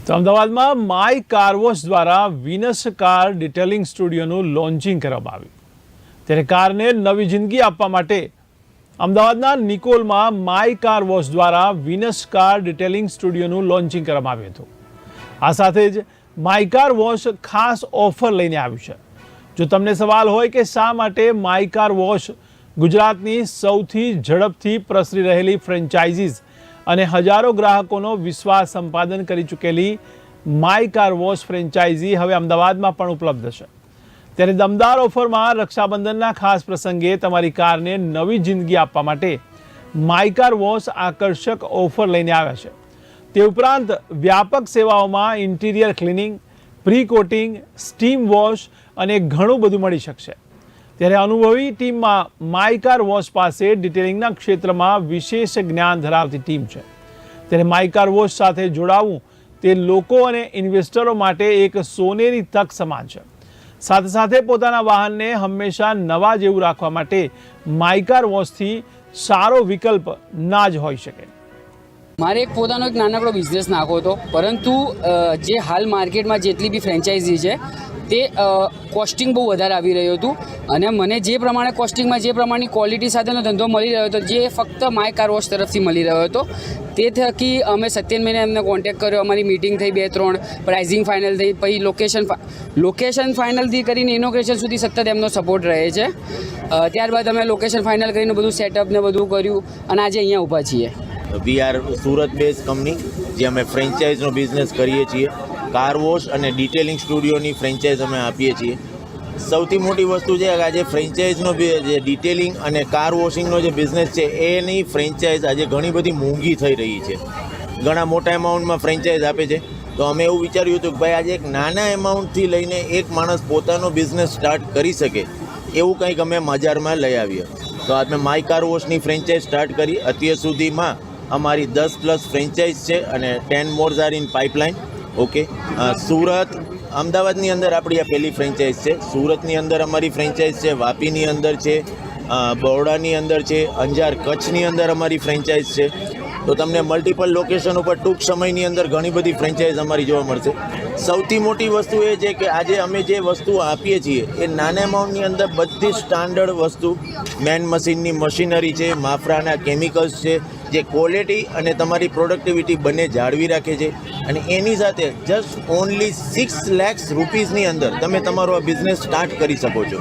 તો અમદાવાદમાં my car wash દ્વારા વિનસ કાર ડિટેલિંગ સ્ટુડિયોનું લોન્ચિંગ કરવામાં આવ્યું। ત્યારે કારને નવી જિંદગી આપવા માટે અમદાવાદના નિકોલમાં માય કાર વોશ દ્વારા વિનસ કાર ડિટેલિંગ સ્ટુડિયોનું લોન્ચિંગ કરવામાં આવ્યું હતું। આ સાથે જ માય કાર વોશ ખાસ ઓફર લઈને આવ્યું છે। જો તમને સવાલ હોય કે શા માટે માય કાર વોશ ગુજરાતની સૌથી ઝડપથી પ્રસરી રહેલી ફ્રેન્ચાઇઝીઝ અને હજારો ગ્રાહકોનો વિશ્વાસ સંપાદન કરી ચૂકેલી માય કાર વોશ ફ્રેન્ચાઇઝી હવે અમદાવાદમાં પણ ઉપલબ્ધ છે, ત્યારે દમદાર ઓફરમાં રક્ષાબંધનના ખાસ પ્રસંગે તમારી કારને નવી જિંદગી આપવા માટે માય કાર વોશ આકર્ષક ઓફર લઈને આવ્યા છે। તે ઉપરાંત વ્યાપક સેવાઓમાં interior cleaning, pre coating, steam wash અને ઘણું બધું મળી શકશે। ત્યારે અનુભવી ટીમમાં માય કાર વોશ પાસે ડિટેલિંગના ક્ષેત્રમાં વિશેષ જ્ઞાન ધરાવતી ટીમ છે। ત્યારે માય કાર વોશ સાથે જોડાવું તે લોકો અને ઇન્વેસ્ટરો માટે એક સોનેરી તક સમાન છે। સાથે સાથે પોતાના વાહનને હંમેશા નવા જેવું રાખવા માટે માય કાર વોશથી સારો વિકલ્પ ના જ હોઈ શકે। મારે એક પોતાનો એક નાનકડો બિઝનેસ નાખવો હતો, પરંતુ જે હાલ માર્કેટમાં જેટલી બી ફ્રેન્ચાઇઝી છે તે કોસ્ટિંગ બહુ વધારે આવી રહ્યું હતું અને મને જે પ્રમાણે કોસ્ટિંગમાં જે પ્રમાણની ક્વોલિટી સાથેનો ધંધો મળી રહ્યો હતો, જે ફક્ત માય કાર વોશ તરફથી મળી રહ્યો હતો, તે થકી અમે સત્યનભાઈને એમને કોન્ટેક્ટ કર્યો। અમારી મિટિંગ થઈ 2-3, પ્રાઇઝિંગ ફાઇનલ થઈ, પછી લોકેશન ફાઇનલથી કરીને ઇનોગ્રેશન સુધી સતત એમનો સપોર્ટ રહે છે। ત્યારબાદ અમે લોકેશન ફાઇનલ કરીને બધું સેટઅપ ને બધું કર્યું અને આજે અહીંયા ઊભા છીએ। We are Surat base company, જે અમે ફ્રેન્ચાઇઝનો બિઝનેસ કરીએ છીએ। કાર વોશ અને ડિટેલિંગ સ્ટુડિયોની ફ્રેન્ચાઇઝ અમે આપીએ છીએ। સૌથી મોટી વસ્તુ છે કે આજે ફ્રેન્ચાઇઝનો જે ડિટેલિંગ અને કાર વોશિંગનો જે બિઝનેસ છે એની ફ્રેન્ચાઇઝ આજે ઘણી બધી મોંઘી થઈ રહી છે। ઘણા મોટા એમાઉન્ટમાં ફ્રેન્ચાઇઝ આપે છે, તો અમે એવું વિચાર્યું હતું કે ભાઈ આજે એક નાના એમાઉન્ટથી લઈને એક માણસ પોતાનો બિઝનેસ સ્ટાર્ટ કરી શકે એવું કંઈક અમે બજારમાં લઈ આવીએ। તો અમે માય કાર વોશની ફ્રેન્ચાઇઝ સ્ટાર્ટ કરી। અત્યાર સુધીમાં અમારી 10+ ફ્રેન્ચાઇઝ છે અને 10 more are in pipeline. Okay, Surat, અમદાવાદની અંદર આપણી આ પહેલી ફ્રેન્ચાઇઝ છે। સુરતની અંદર અમારી ફ્રેન્ચાઇઝ છે, વાપીની અંદર છે, બરોડાની અંદર છે, અંજાર કચ્છની અંદર અમારી ફ્રેન્ચાઇઝ છે। તો તમને મલ્ટિપલ લોકેશન ઉપર ટૂંક સમયની અંદર ઘણી બધી ફ્રેન્ચાઇઝ અમારી જોવા મળશે। સૌથી મોટી વસ્તુ એ છે કે આજે અમે જે વસ્તુ આપીએ છીએ એ નાના એમાઉન્ટની અંદર બધી સ્ટાન્ડર્ડ વસ્તુ, મેન મશીનની મશીનરી છે, માફરાના કેમિકલ્સ છે, જે ક્વોલિટી અને તમારી પ્રોડક્ટિવિટી બંને જાળવી રાખે છે। અને એની સાથે જસ્ટ ઓનલી 6 લાખ રૂપીઝની અંદર તમે તમારો આ બિઝનેસ સ્ટાર્ટ કરી શકો છો।